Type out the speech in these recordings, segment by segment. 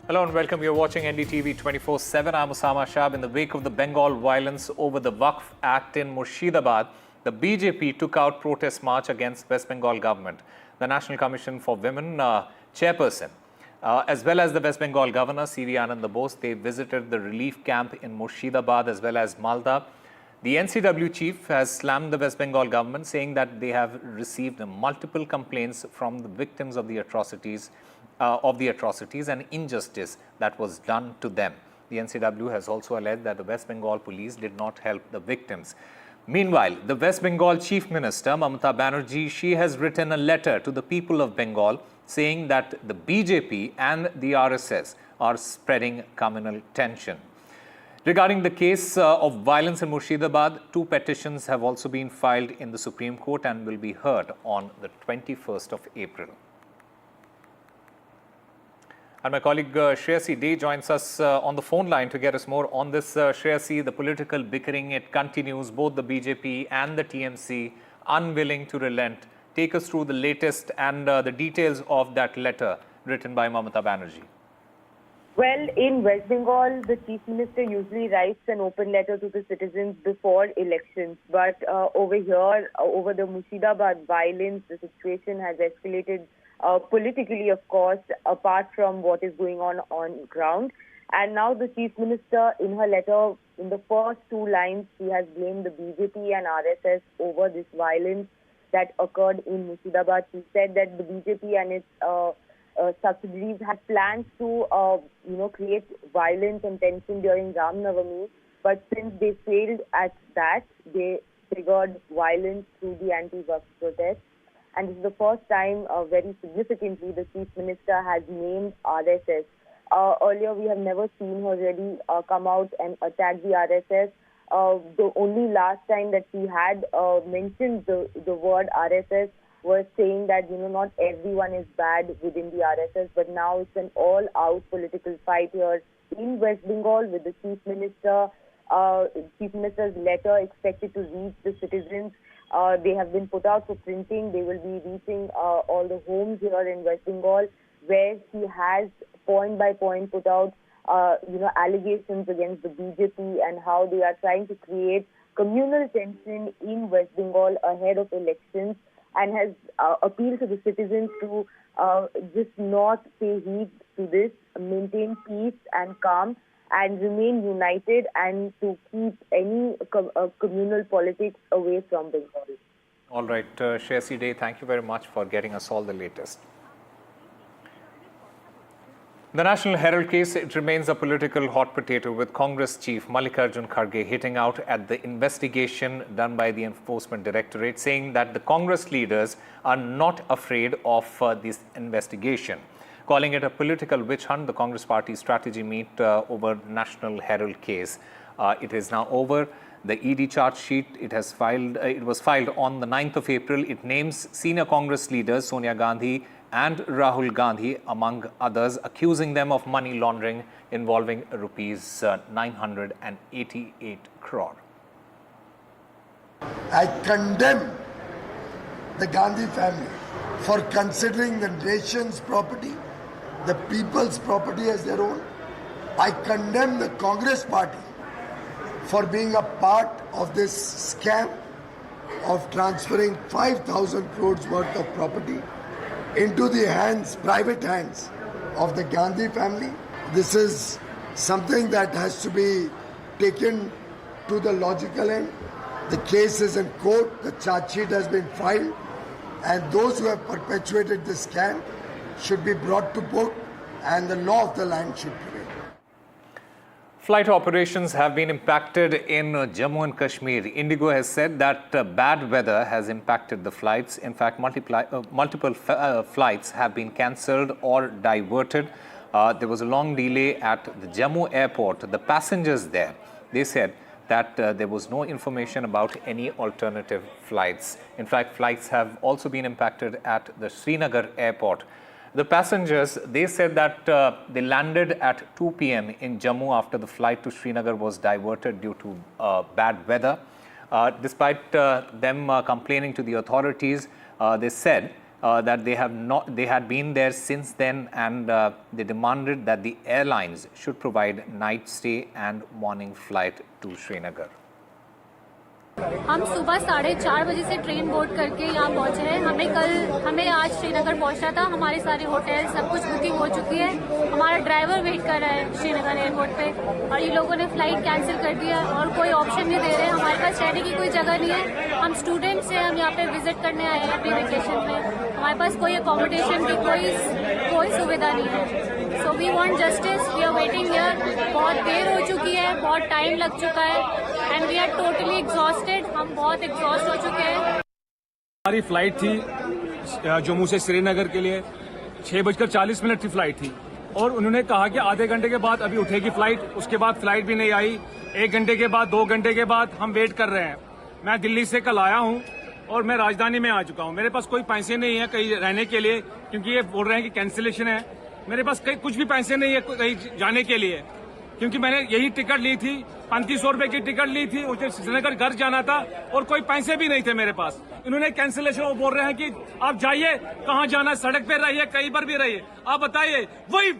Hello and welcome. You're watching NDTV 24/7. I'm Osama Shab. In the wake of the Bengal violence over the Waqf Act in Murshidabad, the BJP took out protest march against West Bengal government. The National Commission for Women chairperson, as well as the West Bengal governor, Ananda Bose, they visited the relief camp in Murshidabad as well as Malda. The NCW chief has slammed the West Bengal government, saying that they have received multiple complaints from the victims of the atrocities and injustice that was done to them. The NCW has also alleged that the West Bengal police did not help the victims. Meanwhile, the West Bengal Chief Minister, Mamata Banerjee, she has written a letter to the people of Bengal saying that the BJP and the RSS are spreading communal tension. Regarding the case of violence in Murshidabad, 2 petitions have also been filed in the Supreme Court and will be heard on the 21st of April. And my colleague Shreyasi Dey joins us on the phone line to get us more on this. Shreyasi, the political bickering, it continues. Both the BJP and the TMC unwilling to relent. Take us through the latest and the details of that letter written by Mamata Banerjee. Well, in West Bengal, the Chief Minister usually writes an open letter to the citizens before elections. But over here, over the Murshidabad violence, the situation has escalated politically, of course, apart from what is going on ground. And now the Chief Minister, in her letter, in the first 2 lines, she has blamed the BJP and RSS over this violence that occurred in Murshidabad. She said that the BJP and its subsidiaries had plans to, create violence and tension during Ram Navami. But since they failed at that, they triggered violence through the anti-Waqf protests. And this is the first time, very significantly, the Chief Minister has named RSS. Earlier, we have never seen her really come out and attack the RSS. The only last time that she had mentioned the word RSS was saying that, not everyone is bad within the RSS, but now it's an all-out political fight here in West Bengal with the Chief Minister. Chief Minister's letter expected to reach the citizens. They have been put out for printing. They will be reaching all the homes here in West Bengal, where she has point by point put out, allegations against the BJP and how they are trying to create communal tension in West Bengal ahead of elections, and has appealed to the citizens to just not pay heed to this, maintain peace and calm, and remain united, and to keep any communal politics away from Bengal. All right, Shreyasi Dey, thank you very much for getting us all the latest. The National Herald case, it remains a political hot potato, with Congress Chief Mallikarjun Kharge hitting out at the investigation done by the Enforcement Directorate, saying that the Congress leaders are not afraid of this investigation. Calling it a political witch hunt, the Congress party strategy meet over National Herald case. It is now over. The ED charge sheet, it was filed on the 9th of April. It names senior Congress leaders Sonia Gandhi and Rahul Gandhi, among others, accusing them of money laundering involving rupees 988 crore. I condemn the Gandhi family for considering the nation's property, the people's property, as their own. I condemn the Congress party for being a part of this scam of transferring 5,000 crores worth of property into the private hands of the Gandhi family. This is something that has to be taken to the logical end. The case is in court, the charge sheet has been filed, and those who have perpetuated this scam should be brought to book, and the law of the land should prevail. Flight operations have been impacted in Jammu and Kashmir. Indigo has said that bad weather has impacted the flights. In fact, multiple flights have been cancelled or diverted. There was a long delay at the Jammu airport. The passengers there, they said that there was no information about any alternative flights. In fact, flights have also been impacted at the Srinagar airport. The passengers, they said that they landed at 2 p.m. in Jammu after the flight to Srinagar was diverted due to bad weather. Despite them complaining to the authorities, they said that they had been there since then, and they demanded that the airlines should provide night stay and morning flight to Srinagar. हम सुबह 4:30 बजे से train board करके यहाँ पहुँचे हैं। हमें आज श्रीनगर पहुँचना था। हमारे सारे होटल सब कुछ बुकिंग हो चुकी है। हमारा ड्राइवर वेट कर रहा है श्रीनगर एयरपोर्ट पे, और ये लोगों ने फ्लाइट कैंसिल कर दिया और कोई ऑप्शन नहीं दे रहे। हमारे पास रहने की कोई जगह नहीं है। हम स्टूडेंट्स हैं, हम यहाँ पे विजिट करने आए हैं अपनी वेकेशन में। हमारे पास कोई अकोमोडेशन की कोई सुविधा नहीं है। So we want justice, we are waiting here. बहुत देर हो चुकी है, बहुत टाइम लग चुका है, and we are totally exhausted. हम बहुत एग्जॉस्ट हो चुके हैं। हमारी फ्लाइट थी जम्मू से श्रीनगर के लिए, 6:40 की फ्लाइट थी, और उन्होंने कहा कि आधे घंटे के बाद अभी उठेगी फ्लाइट। उसके बाद फ्लाइट भी नहीं आई। 1 घंटे के बाद, 2 घंटे के बाद हम वेट कर रहे हैं। मैं दिल्ली से कल आया हूं और मैं राजधानी में आ चुका हूं। मेरे पास कोई पैसे नहीं है कहीं रहने के लिए, क्योंकि ये बोल रहे हैं कि कैंसिलेशन है। मेरे पास कुछ भी पैसे नहीं है कहीं जाने के लिए, क्योंकि मैंने यही टिकट ली थी, 3500 रुपए की टिकट ली थी। मुझे श्रीनगर घर जाना था और कोई पैसे भी नहीं थे मेरे पास। इन्होंने कैंसिलेशन, वो बोल रहे हैं कि आप जाइए, कहाँ जाना, सड़क पे रहिए, कहीं पर भी रहिए, आप बताइए। We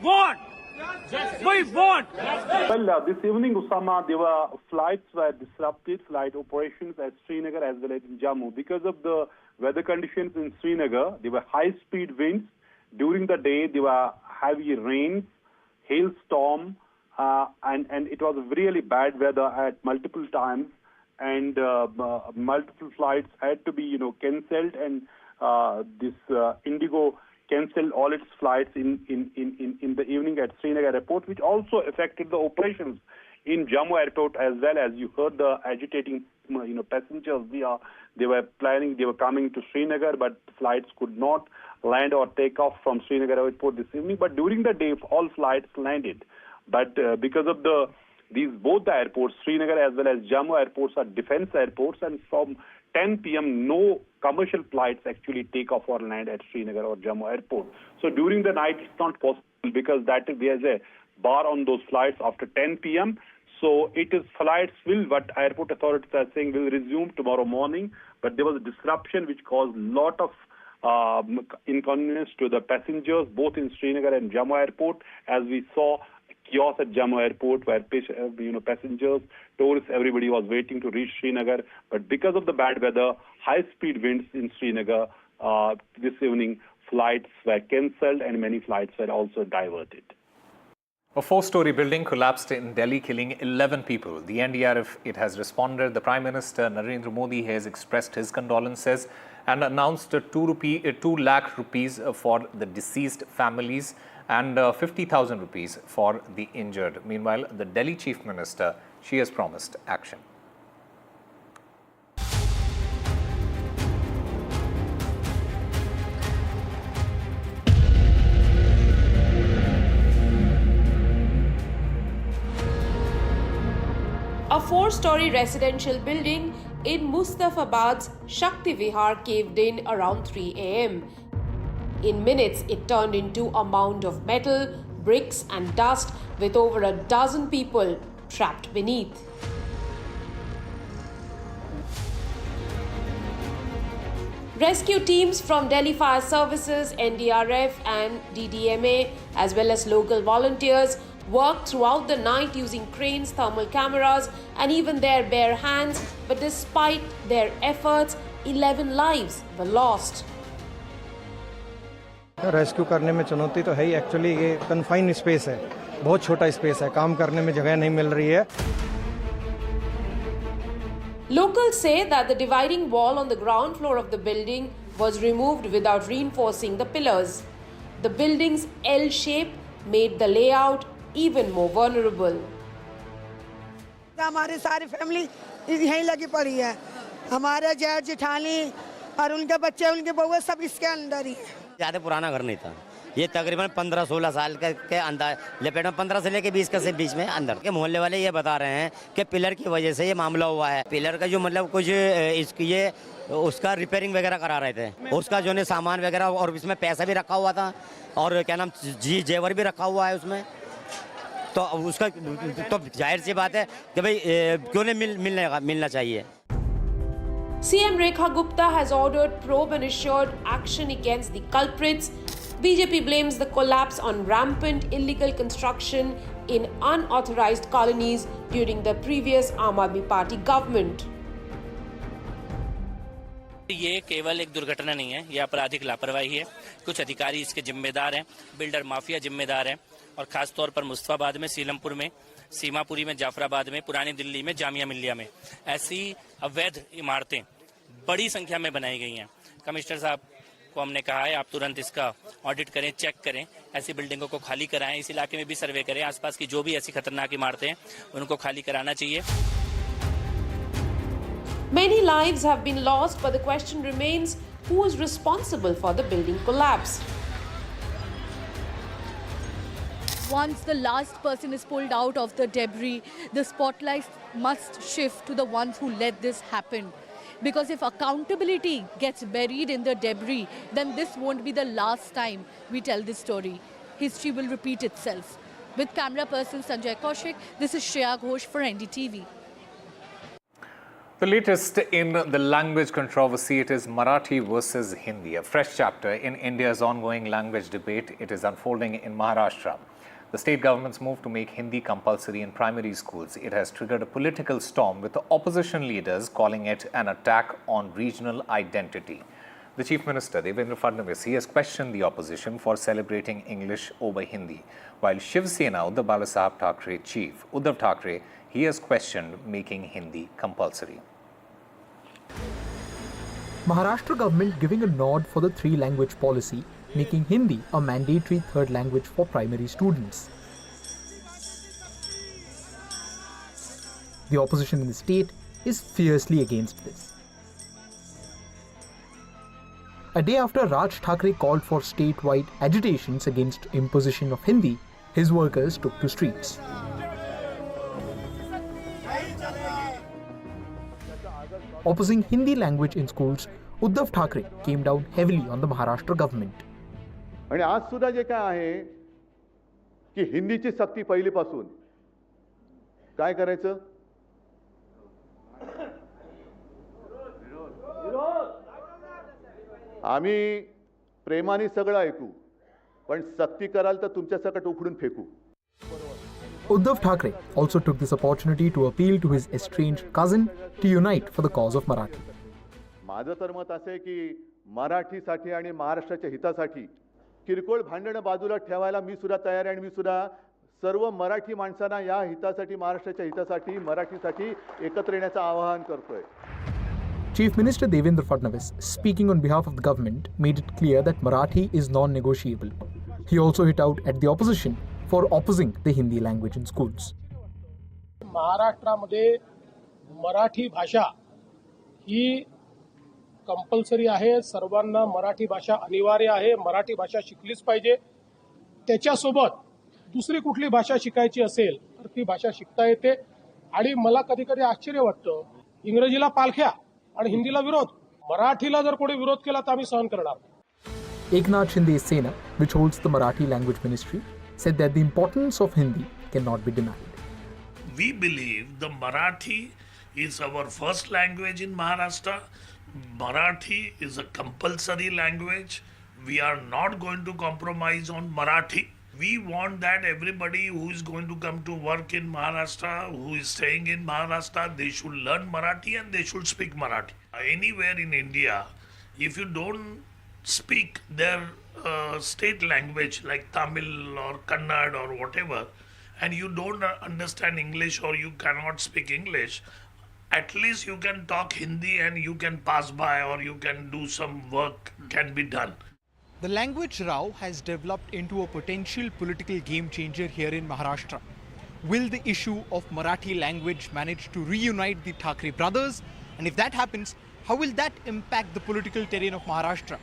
want. Well, this evening, Usama, flights were disrupted, flight operations at Srinagar as well as in Jammu. Because of the weather conditions in Srinagar, there were high-speed winds. During the day, there were heavy rains, hailstorm, and it was really bad weather at multiple times, and multiple flights had to be, cancelled, and this Indigo cancelled all its flights in the evening at Srinagar airport, which also affected the operations in Jammu airport as well. As you heard, the agitating passengers, they were coming to Srinagar, but flights could not land or take off from Srinagar airport this evening. But during the day, all flights landed. But because of both the airports, Srinagar as well as Jammu airports are defense airports, and from 10 p.m. no commercial flights actually take off or land at Srinagar or Jammu airport. So during the night it's not possible, because there's a bar on those flights after 10 p.m. So what airport authorities are saying, will resume tomorrow morning. But there was a disruption which caused a lot of inconvenience to the passengers, both in Srinagar and Jammu airport, as we saw chaos at Jammu airport, where passengers, tourists, everybody was waiting to reach Srinagar. But because of the bad weather, high-speed winds in Srinagar, this evening flights were cancelled and many flights were also diverted. A 4-story building collapsed in Delhi, killing 11 people. The NDRF, it has responded. The Prime Minister Narendra Modi has expressed his condolences and announced 2 lakh rupees for the deceased families and 50,000 rupees for the injured. Meanwhile, the Delhi Chief Minister, she has promised action. A 4-story residential building in Mustafabad's Shakti Vihar caved in around 3 a.m. In minutes, it turned into a mound of metal, bricks and dust with over a dozen people trapped beneath. Rescue teams from Delhi Fire Services, NDRF and DDMA, as well as local volunteers, worked throughout the night using cranes, thermal cameras and even their bare hands, but despite their efforts, 11 lives were lost. Rescue करने में चुनौती तो है ही। Actually ये confined space है, बहुत छोटा space है, काम करने में जगह नहीं मिल रही है। Locals say that the dividing wall on the ground floor of the building was removed without reinforcing the pillars. The building's L shape made the layout even more vulnerable. हमारी सारी फैमिली यहीं लगी पड़ी है। हमारे जेठ जेठानी और उनके बच्चे, उनके बउए सब इसके अंदर ही हैं। ज़्यादा पुराना घर नहीं था, ये तकरीबन 15-16 साल के अंदर लपेट में 15 से लेके 20 के बीच में अंदर के मोहल्ले वाले ये बता रहे हैं कि पिलर की वजह से ये मामला हुआ है। पिलर का जो मतलब कुछ ये उसका रिपेयरिंग वगैरह करा रहे थे, उसका जो है सामान वगैरह और इसमें पैसा भी रखा हुआ था और क्या नाम जेवर भी रखा हुआ है उसमें, तो उसका तो जाहिर सी बात है कि भाई क्यों नहीं मिलना चाहिए। CM Rekha Gupta has ordered probe and assured action against the culprits. BJP blames the collapse on rampant illegal construction in unauthorized colonies during the previous Aam Aadmi Party government. ये केवल एक दुर्घटना नहीं है, ये आपराधिक लापरवाही है। कुछ अधिकारी इसके जिम्मेदार हैं, बिल्डर माफिया जिम्मेदार है और खास तौर पर मुस्तफाबाद में, सीलमपुर में, सीमापुरी में, जाफराबाद में, पुरानी दिल्ली में, जामिया मिल्लिया में ऐसी अवैध इमारतें बड़ी संख्या में बनाई गई हैं। कमिश्नर साहब को हमने कहा है आप तुरंत इसका ऑडिट करें, चेक करें, ऐसी बिल्डिंगों को खाली कराएं, इस इलाके में भी सर्वे करें, आसपास की जो भी ऐसी खतरनाक इमारतें हैं उनको खाली कराना चाहिए। Many lives have been lost, but the question remains, who is responsible for the building collapse? Once the last person is pulled out of the debris, the spotlight must shift to the ones who let this happen. Because if accountability gets buried in the debris, then this won't be the last time we tell this story. History will repeat itself. With camera person Sanjay Kaushik, this is Shreya Ghosh for NDTV. The latest in the language controversy, it is Marathi versus Hindi, a fresh chapter in India's ongoing language debate. It is unfolding in Maharashtra. The state government's move to make Hindi compulsory in primary schools, it has triggered a political storm with the opposition leaders calling it an attack on regional identity. The Chief Minister, Devendra Fadnavis, he has questioned the opposition for celebrating English over Hindi, while Shiv Sena, Uddhav Balasaheb Thackeray chief, Uddhav Thackeray, he has questioned making Hindi compulsory. Maharashtra government giving a nod for the three-language policy, making Hindi a mandatory third language for primary students. The opposition in the state is fiercely against this. A day after Raj Thackeray called for statewide agitations against imposition of Hindi, his workers took to streets. Opposing Hindi language in schools, Uddhav Thackeray came down heavily on the Maharashtra government. आणि आज सुद्धा जे काय आहे की हिंदीची सक्ती पहिलीपासून काय करायचं आम्ही प्रेमाने सगळं ऐकू पण सक्ती कराल तर तुमच्या सकट उखडून फेकू. Uddhav Thackeray also took this opportunity to appeal to his estranged cousin to unite for the cause of Marathi. माझं तर मत असं आहे की मराठीसाठी आणि महाराष्ट्राच्या हितासाठी किरकोळ भांडणं बाजूला ठेवायला मी सुद्धा तयार आहे आणि मी सुद्धा सर्व मराठी माणसांना या हितासाठी महाराष्ट्राच्या हितासाठी मराठीसाठी एकत्र येण्याचं आवाहन करतोय. Chief Minister Devendra Fadnavis, speaking on behalf of the government, made it clear that Marathi is non-negotiable. He also hit out at the opposition for opposing the Hindi language in schools. महाराष्ट्रामध्ये मराठी भाषा ही compulsory आहे. सर्वांना मराठी भाषा अनिवार्य आहे. मराठी भाषा शिकलीच पाहिजे. त्याच्यासोबत दुसरी कुठली भाषा शिकायची असेल तर ती भाषा शिकता येते. आणि मला कधी कधी आश्चर्य वाटतं इंग्रजीला पालख्या आणि हिंदीला विरोध. मराठीला जर कोणी विरोध केला तर आम्ही सहन करणार. Eknath Shinde Sena, which holds the Marathi language ministry, said that the importance of Hindi cannot be denied. We believe the Marathi is our first language in Maharashtra. Marathi is a compulsory language. We are not going to compromise on Marathi. We want that everybody who is going to come to work in Maharashtra, who is staying in Maharashtra, they should learn Marathi and they should speak Marathi. Anywhere in India, if you don't speak their state language like Tamil or Kannada or whatever, and you don't understand English or you cannot speak English, at least you can talk Hindi and you can pass by or you can do some work can be done. The language row has developed into a potential political game changer here in Maharashtra. Will the issue of Marathi language manage to reunite the Thackeray brothers? And if that happens, how will that impact the political terrain of Maharashtra?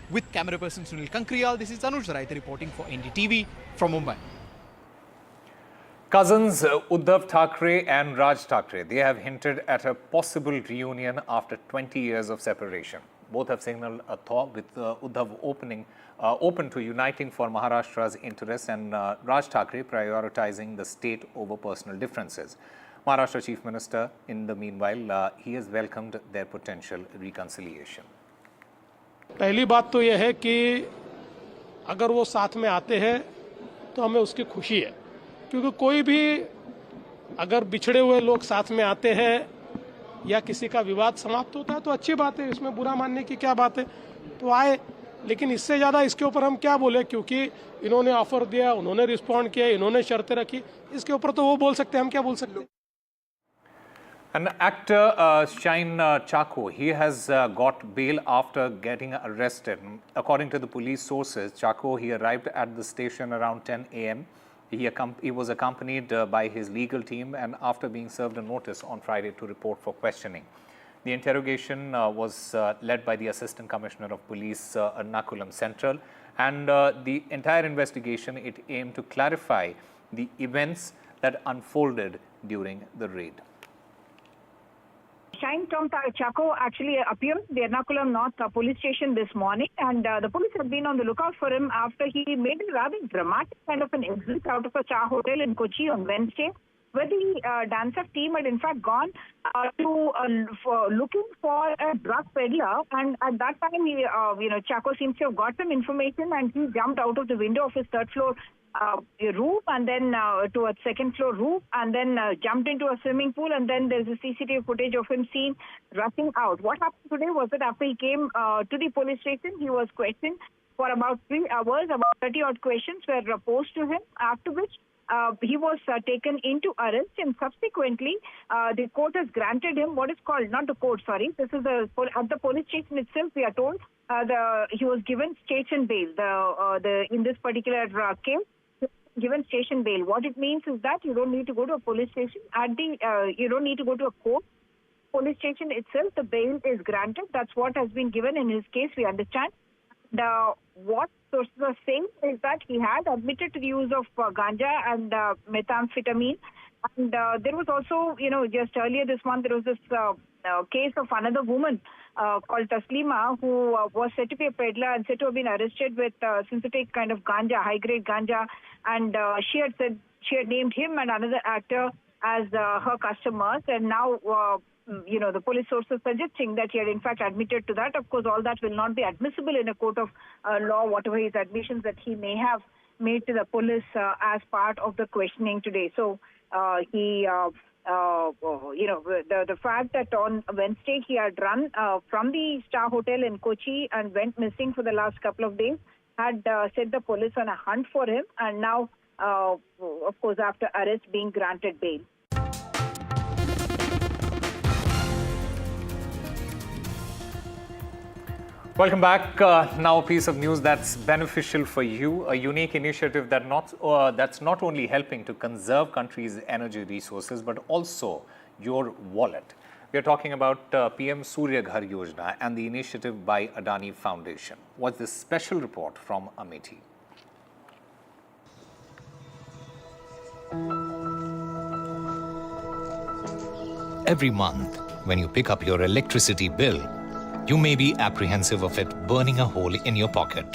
With camera person Sunil Kankriyal, this is Anuj Raita reporting for NDTV from Mumbai. Cousins Uddhav Thackeray and Raj Thackeray, they have hinted at a possible reunion after 20 years of separation. Both have signaled a thaw, with Uddhav open to uniting for Maharashtra's interests and Raj Thackeray prioritizing the state over personal differences. Maharashtra Chief Minister, in the meanwhile, he has welcomed their potential reconciliation. पहली बात तो यह है कि अगर वो साथ में आते हैं तो हमें उसकी खुशी है, क्योंकि कोई भी अगर बिछड़े हुए लोग साथ में आते हैं या किसी का विवाद समाप्त होता है तो अच्छी बात है, इसमें बुरा मानने की क्या बात है, तो आए। लेकिन इससे ज़्यादा इसके ऊपर हम क्या बोले, क्योंकि इन्होंने ऑफर दिया, उन्होंने रिस्पॉन्ड किया, इन्होंने शर्तें रखी, इसके ऊपर तो वो बोल सकते हैं, हम क्या बोल सकते हैं। An actor, Shine Chako, he has got bail after getting arrested. According to the police sources, Chako, he arrived at the station around 10 a.m. He was accompanied by his legal team, and after being served a notice on Friday to report for questioning. The interrogation was led by the Assistant Commissioner of Police, Ernakulam Central, and the entire investigation, it aimed to clarify the events that unfolded during the raid. Shine Tom Chako actually appeared at the Ernakulam North police station this morning, and the police have been on the lookout for him after he made a rather dramatic kind of an exit out of a Star Hotel in Kochi on Wednesday, where the dancer team had in fact gone looking for a drug peddler, and at that time, Chako seems to have got some information, and he jumped out of the window of his third floor roof, and then to a second floor roof, and then jumped into a swimming pool, and then there's a CCTV footage of him seen rushing out. What happened today was that after he came to the police station, he was questioned for about 3 hours. About 30 odd questions were posed to him, after which he was taken into arrest, and subsequently the court has granted him what is called, not the court, sorry, this is at the police station itself, we are told, he was given station bail in this particular case. Given station bail. What it means is that you don't need to go to a police station. You don't need to go to a court. Police station itself, the bail is granted. That's what has been given in his case, we understand. What sources are saying is that he had admitted to the use of ganja and methamphetamine. And there was also, just earlier this month, there was this case of another woman called Taslima, who was said to be a peddler and said to have been arrested with synthetic kind of ganja, high-grade ganja, and she had named him and another actor as her customers, and now the police sources suggesting that he had in fact admitted to that. Of course, all that will not be admissible in a court of law, whatever his admissions that he may have made to the police as part of the questioning today. So the fact that on Wednesday he had run from the Star Hotel in Kochi and went missing for the last couple of days had set the police on a hunt for him, and now, of course, after arrest, being granted bail. Welcome back. Now a piece of news that's beneficial for you, a unique initiative that's not only helping to conserve country's energy resources, but also your wallet. We are talking about PM Surya Ghar Yojana and the initiative by Adani Foundation. What's this special report from Amethi? Every month, when you pick up your electricity bill, you may be apprehensive of it burning a hole in your pocket.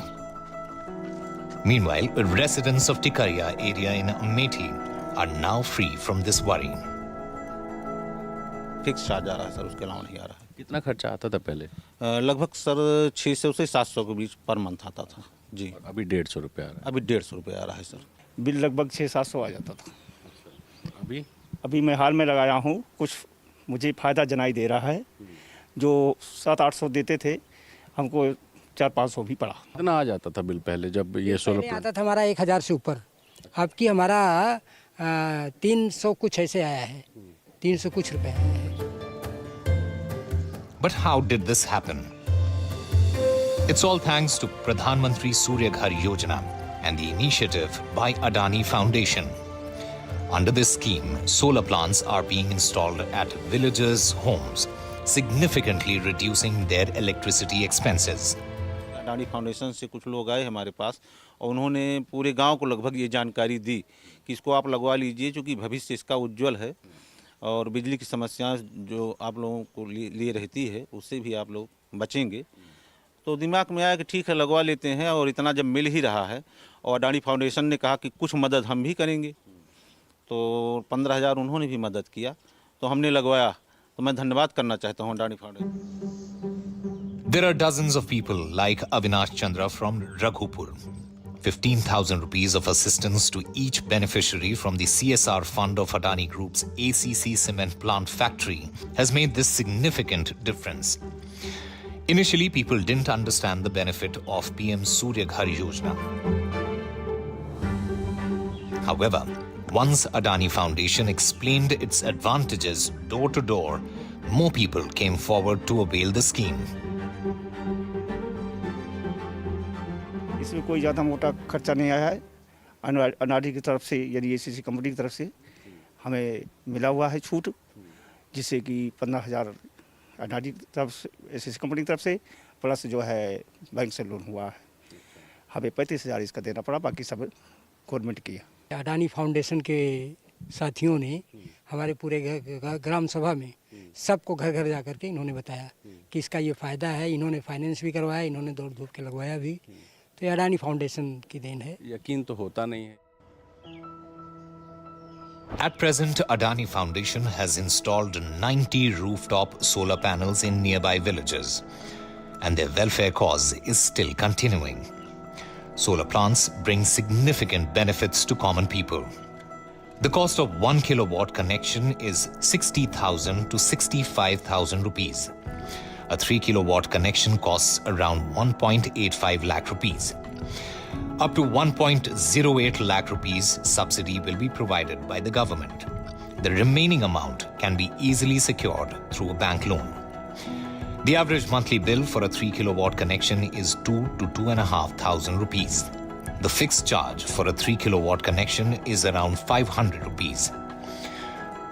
Meanwhile, residents of Tikariya area in Amethi are now free from this worry. Fix charge आ रहा है sir, उसके अलावा नहीं आ रहा है। कितना खर्चा आता था पहले? लगभग सर 600 से 700 के बीच पर मंथ आता था जी। अभी 150 रुपये आ रहा है? अभी 150 रुपये आ रहा है सर। बिल लगभग 600-700 आ जाता था। अभी मैं हाल में लगाया हूँ, कुछ मुझे फ़ायदा जनाई दे रहा है। जो 700-800 देते थे, हमको 400-500 भी पड़ा। कितना आ जाता था बिल पहले जब ये सोलर आता था हमारा 1000 से ऊपर, अब की हमारा 300 कुछ ऐसे आया है, 300 कुछ रुपए आया है। But how did this happen? It's all thanks to Pradhan Mantri Surya Ghar Yojana and the initiative by Adani Foundation. Under this scheme, solar plants are being installed at villagers' homes, significantly reducing their electricity expenses. Adani foundation से कुछ लोग आए हमारे पास और उन्होंने पूरे गांव को लगभग ये जानकारी दी कि इसको आप लगवा लीजिए, क्योंकि भविष्य इसका उज्जवल है और बिजली की समस्या जो आप लोगों को लिए रहती है उससे भी आप लोग बचेंगे। तो दिमाग में आया कि ठीक है लगवा लेते हैं, और इतना जब मिल ही रहा है और अडानी फाउंडेशन ने कहा कि कुछ मदद हम भी करेंगे, तो 15,000 उन्होंने भी मदद किया, तो हमने लगवाया। तो मैं धन्यवाद करना चाहता हूँ Adani foundation. There are dozens of people like Avinash Chandra from Raghupur. 15,000 rupees of assistance to each beneficiary from the CSR fund of Adani Group's ACC cement plant factory has made this significant difference. Initially, people didn't understand the benefit of PM Surya Ghar Yojana. However, once Adani Foundation explained its advantages door to door, more people came forward to avail the scheme. इसमें कोई ज़्यादा मोटा खर्चा नहीं आया है। अडानी की तरफ से यानी एसीसी कंपनी की तरफ से हमें मिला हुआ है छूट, जिससे कि 15,000 अडानी की तरफ से एसीसी कंपनी की तरफ से प्लस जो है बैंक से लोन हुआ है। हमें 35,000 इसका देना पड़ा, बाकी सब गवर्नमेंट किया। अडानी फाउंडेशन के साथियों ने हमारे पूरे ग्राम सभा में सबको घर घर जा करके इन्होंने बताया कि इसका ये फ़ायदा है। इन्होंने फाइनेंस भी करवाया, इन्होंने दौड़ धूप के लगवाया भी। तो ये अडानी फाउंडेशन की देन है। यकीन तो होता नहीं है। At present, Adani Foundation has installed 90 rooftop solar panels in nearby villages, and their welfare cause is still continuing. Solar plants bring significant benefits to common people. The cost of 1 kilowatt connection is 60,000 to 65,000 rupees. A 3 kilowatt connection costs around 1.85 lakh rupees. Up to 1.08 lakh rupees subsidy will be provided by the government. The remaining amount can be easily secured through a bank loan. The average monthly bill for a 3 kilowatt connection is 2 to 2,500 rupees. The fixed charge for a 3 kilowatt connection is around 500 rupees.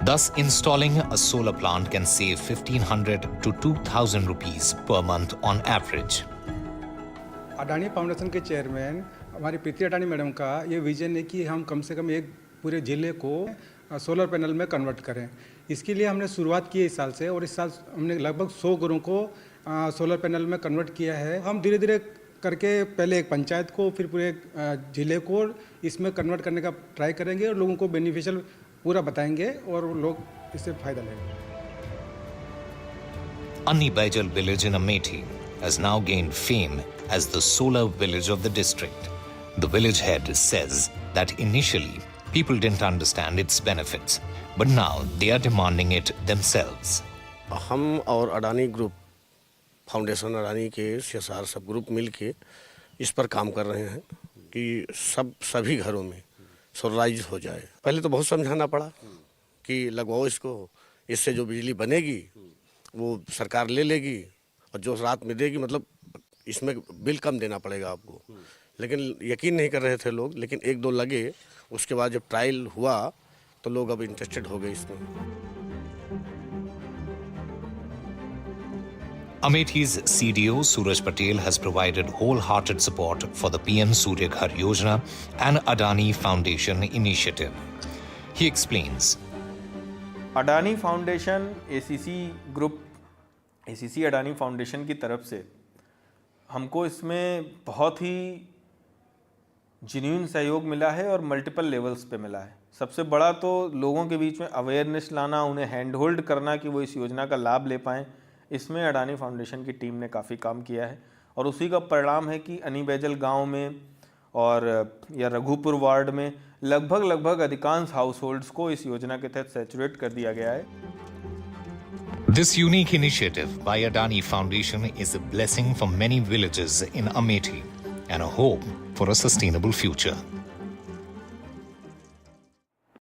Thus, installing a solar plant can save 1,500 to 2,000 rupees per month on average. Adani foundation के chairman हमारी प्रीति Adani madam का ये vision है कि हम कम से कम एक पूरे जिले को सोलर पैनल में कन्वर्ट करें। इसके लिए हमने शुरुआत की इस साल से, और इस साल हमने लगभग 100 घरों को सोलर पैनल में कन्वर्ट किया है। हम धीरे धीरे करके पहले एक पंचायत को, फिर पूरे जिले को इसमें कन्वर्ट करने का ट्राई करेंगे, और लोगों को बेनिफिशियल पूरा बताएंगे और लोग इससे फायदा लेंगे। Anni Baijal village in Amethi has now gained fame as the solar village of the district. The village head says that initially people didn't understand its benefits, but now they are demanding it themselves. हम और Adani group foundation, Adani के CSR सब group मिलके इस पर काम कर रहे हैं कि सभी घरों में सोलराइज हो जाए। पहले तो बहुत समझाना पड़ा कि लगवाओ इसको, इससे जो बिजली बनेगी वो सरकार ले लेगी, और जो रात में देगी मतलब इसमें बिल कम देना पड़ेगा आपको। लेकिन यकीन नहीं कर रहे थे लोग, लेकिन 1-2 लगे, उसके बाद जब ट्रायल हुआ तो लोग अब इंटरेस्टेड हो गए इसमें। Amethi's CDO Suraj Patel has provided wholehearted support for the PM Surya Ghar Yojana and Adani Foundation initiative. He explains. Adani foundation ACC group, ACC Adani foundation की तरफ से हमको इसमें बहुत ही जेन्युइन सहयोग मिला है और मल्टीपल लेवल्स पे मिला है। सबसे बड़ा तो लोगों के बीच में अवेयरनेस लाना, उन्हें हैंड होल्ड करना कि वो इस योजना का लाभ ले पाएँ। इसमें अडानी फाउंडेशन की टीम ने काफ़ी काम किया है, और उसी का परिणाम है कि अनी बैजल गाँव में और या रघुपुर वार्ड में लगभग अधिकांश हाउस होल्ड्स को इस योजना के तहत सैचुरेट कर दिया गया है। This unique initiative by Adani Foundation is a blessing for many villages in Amethi and a hope for a sustainable future.